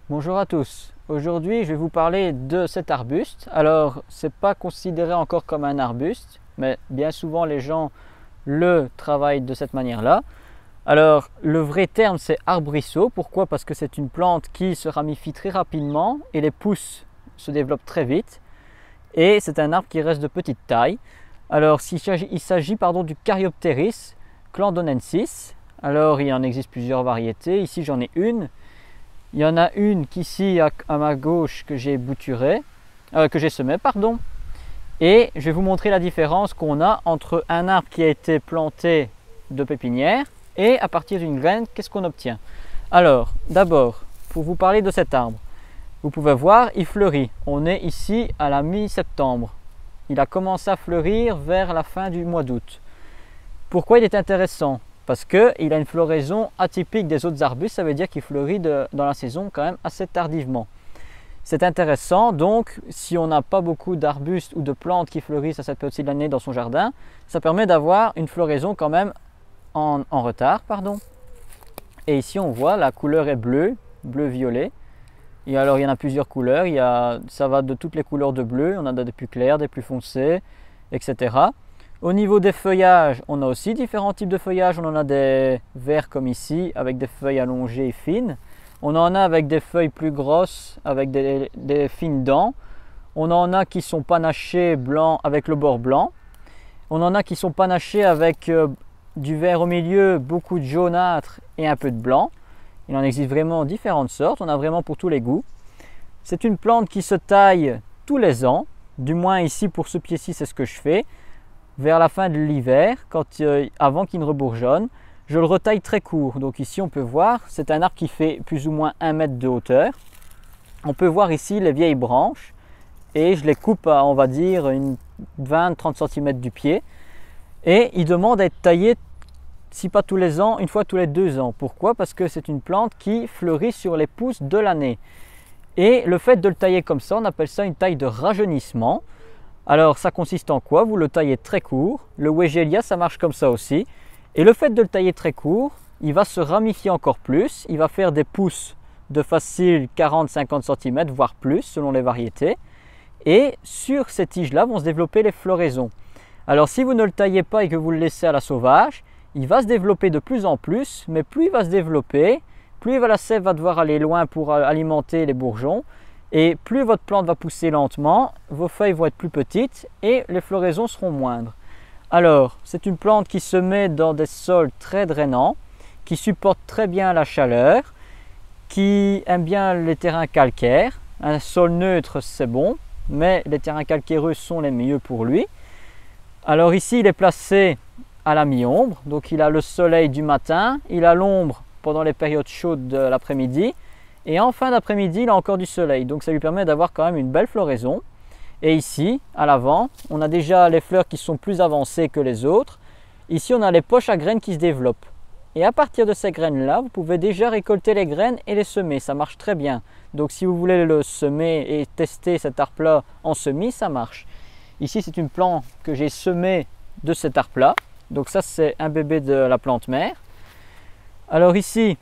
Bonjour à tous. Aujourd'hui, je vais vous parler de cet arbuste. Alors, c'est pas considéré encore comme un arbuste, mais bien souvent les gens le travaillent de cette manière-là. Alors, le vrai terme, c'est arbrisseau. Pourquoi? Parce que c'est une plante qui se ramifie très rapidement et les pousses se développent très vite. Et c'est un arbre qui reste de petite taille. Alors, il s'agit du Caryopteris clandonensis. Alors, il en existe plusieurs variétés. Ici, j'en ai une. Il y en a une qu'ici à ma gauche que j'ai semée, pardon. Et je vais vous montrer la différence qu'on a entre un arbre qui a été planté de pépinière et à partir d'une graine, qu'est-ce qu'on obtient. Alors, d'abord, pour vous parler de cet arbre, vous pouvez voir, il fleurit. On est ici à la mi-septembre. Il a commencé à fleurir vers la fin du mois d'août. Pourquoi il est intéressant? Parce qu'il a une floraison atypique des autres arbustes, ça veut dire qu'il fleurit dans la saison quand même assez tardivement. C'est intéressant, donc si on n'a pas beaucoup d'arbustes ou de plantes qui fleurissent à cette période de l'année dans son jardin, ça permet d'avoir une floraison quand même en retard. Et ici on voit la couleur est bleu-violet. Et alors il y en a plusieurs couleurs, ça va de toutes les couleurs de bleu, on en a des plus clairs, des plus foncés, etc. Au niveau des feuillages, on a aussi différents types de feuillages. On en a des verts comme ici, avec des feuilles allongées et fines. On en a avec des feuilles plus grosses, avec des fines dents. On en a qui sont panachés blancs avec le bord blanc. On en a qui sont panachés avec du vert au milieu, beaucoup de jaunâtre et un peu de blanc. Il en existe vraiment différentes sortes, on a vraiment pour tous les goûts. C'est une plante qui se taille tous les ans, du moins ici pour ce pied-ci, c'est ce que je fais. Vers la fin de l'hiver, avant qu'il ne rebourgeonne, je le retaille très court. Donc ici on peut voir, c'est un arbre qui fait plus ou moins 1 mètre de hauteur. On peut voir ici les vieilles branches et je les coupe à, on va dire, une 20-30 cm du pied. Et il demande à être taillé, si pas tous les ans, une fois tous les 2 ans. Pourquoi? Parce que c'est une plante qui fleurit sur les pousses de l'année. Et le fait de le tailler comme ça, on appelle ça une taille de rajeunissement. Alors ça consiste en quoi? Vous le taillez très court, le Weigela ça marche comme ça aussi, et le fait de le tailler très court, il va se ramifier encore plus, il va faire des pousses de facile 40-50 cm, voire plus selon les variétés, et sur ces tiges-là vont se développer les floraisons. Alors si vous ne le taillez pas et que vous le laissez à la sauvage, il va se développer de plus en plus, mais plus il va se développer, plus la sève va devoir aller loin pour alimenter les bourgeons, et plus votre plante va pousser lentement, vos feuilles vont être plus petites et les floraisons seront moindres. Alors, c'est une plante qui se met dans des sols très drainants, qui supporte très bien la chaleur, qui aime bien les terrains calcaires. Un sol neutre, c'est bon, mais les terrains calcaireux sont les mieux pour lui. Alors ici, il est placé à la mi-ombre, donc il a le soleil du matin, il a l'ombre pendant les périodes chaudes de l'après-midi, et en fin d'après-midi, il a encore du soleil. Donc ça lui permet d'avoir quand même une belle floraison. Et ici, à l'avant, on a déjà les fleurs qui sont plus avancées que les autres. Ici, on a les poches à graines qui se développent. Et à partir de ces graines-là, vous pouvez déjà récolter les graines et les semer. Ça marche très bien. Donc si vous voulez le semer et tester cet arbre-là en semis, ça marche. Ici, c'est une plante que j'ai semée de cet arbre-là. Donc ça, c'est un bébé de la plante mère. Alors ici,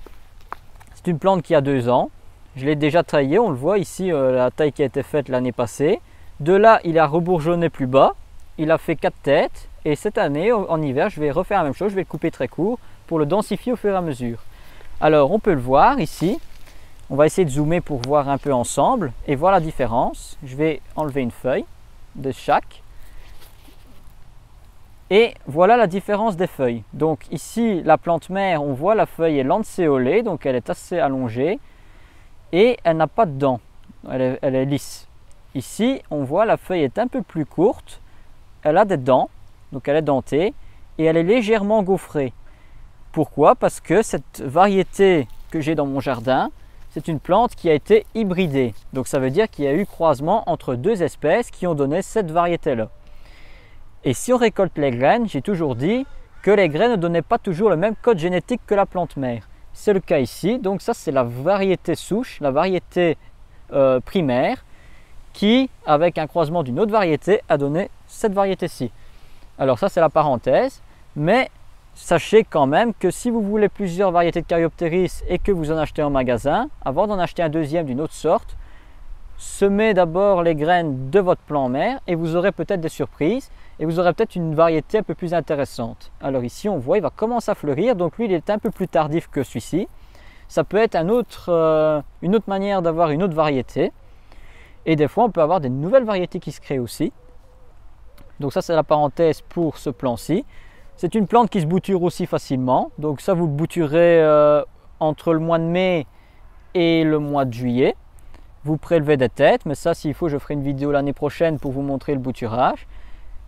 c'est une plante qui a 2 ans. Je l'ai déjà taillée, on le voit ici, la taille qui a été faite l'année passée. De là, il a rebourgeonné plus bas. Il a fait 4 têtes. Et cette année, en hiver, je vais refaire la même chose. Je vais le couper très court pour le densifier au fur et à mesure. Alors, on peut le voir ici. On va essayer de zoomer pour voir un peu ensemble et voir la différence. Je vais enlever une feuille de chaque. Et voilà la différence des feuilles. Donc ici, la plante mère, on voit la feuille est lancéolée, donc elle est assez allongée et elle n'a pas de dents, elle est lisse. Ici, on voit la feuille est un peu plus courte, elle a des dents, donc elle est dentée et elle est légèrement gaufrée. Pourquoi? Parce que cette variété que j'ai dans mon jardin, c'est une plante qui a été hybridée. Donc ça veut dire qu'il y a eu croisement entre 2 espèces qui ont donné cette variété-là. Et si on récolte les graines, j'ai toujours dit que les graines ne donnaient pas toujours le même code génétique que la plante mère. C'est le cas ici, donc ça c'est la variété souche, la variété primaire, qui, avec un croisement d'une autre variété, a donné cette variété-ci. Alors ça c'est la parenthèse, mais sachez quand même que si vous voulez plusieurs variétés de Caryopteris et que vous en achetez en magasin, avant d'en acheter un deuxième d'une autre sorte, semez d'abord les graines de votre plant mère et vous aurez peut-être des surprises et vous aurez peut-être une variété un peu plus intéressante. Alors ici on voit il va commencer à fleurir, donc lui il est un peu plus tardif que celui-ci. Ça peut être une autre manière d'avoir une autre variété. Et des fois on peut avoir des nouvelles variétés qui se créent aussi. Donc ça c'est la parenthèse pour ce plant-ci. C'est une plante qui se bouture aussi facilement. Donc ça vous le bouturez entre le mois de mai et le mois de juillet. Vous prélevez des têtes, mais ça s'il faut je ferai une vidéo l'année prochaine pour vous montrer le bouturage.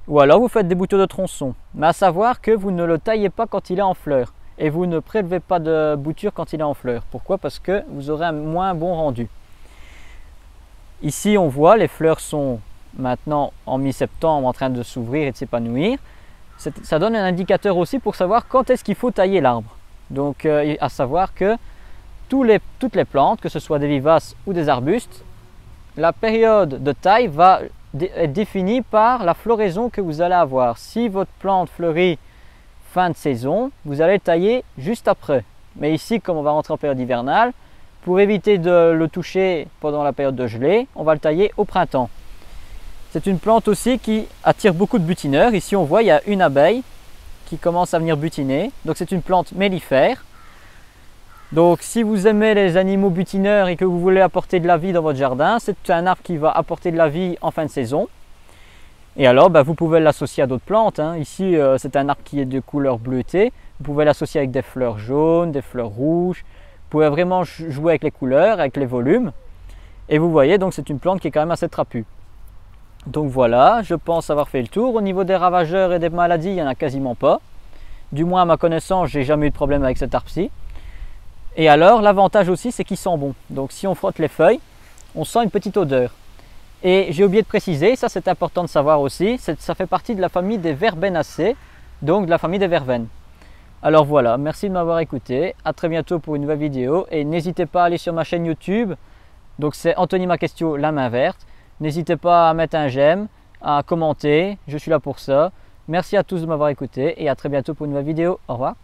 Ou alors vous faites des boutures de tronçons. Mais à savoir que vous ne le taillez pas quand il est en fleur. Et vous ne prélevez pas de bouture quand il est en fleur. Pourquoi? Parce que vous aurez un moins bon rendu. Ici on voit les fleurs sont maintenant en mi-septembre en train de s'ouvrir et de s'épanouir. Ça donne un indicateur aussi pour savoir quand est-ce qu'il faut tailler l'arbre. Donc à savoir que toutes les plantes, que ce soit des vivaces ou des arbustes, la période de taille va être définie par la floraison que vous allez avoir. Si votre plante fleurit fin de saison, vous allez le tailler juste après. Mais ici, comme on va rentrer en période hivernale, pour éviter de le toucher pendant la période de gelée, on va le tailler au printemps. C'est une plante aussi qui attire beaucoup de butineurs. Ici, on voit il y a une abeille qui commence à venir butiner. Donc c'est une plante mellifère. Donc si vous aimez les animaux butineurs et que vous voulez apporter de la vie dans votre jardin, c'est un arbre qui va apporter de la vie en fin de saison. Et alors vous pouvez l'associer à d'autres plantes. Ici c'est un arbre qui est de couleur bleutée. Vous pouvez l'associer avec des fleurs jaunes, des fleurs rouges. Vous pouvez vraiment jouer avec les couleurs, avec les volumes. Et vous voyez donc c'est une plante qui est quand même assez trapue. Donc voilà, je pense avoir fait le tour. Au niveau des ravageurs et des maladies, il n'y en a quasiment pas. Du moins à ma connaissance, j'ai jamais eu de problème avec cet arbre-ci. Et alors l'avantage aussi c'est qu'il sent bon. Donc si on frotte les feuilles, on sent une petite odeur. Et j'ai oublié de préciser, ça c'est important de savoir aussi, ça fait partie de la famille des Verbenacées, donc de la famille des verveines. Alors voilà, merci de m'avoir écouté, à très bientôt pour une nouvelle vidéo et n'hésitez pas à aller sur ma chaîne YouTube, donc c'est Anthony Macestio, la main verte. N'hésitez pas à mettre un j'aime, à commenter, je suis là pour ça. Merci à tous de m'avoir écouté et à très bientôt pour une nouvelle vidéo, au revoir.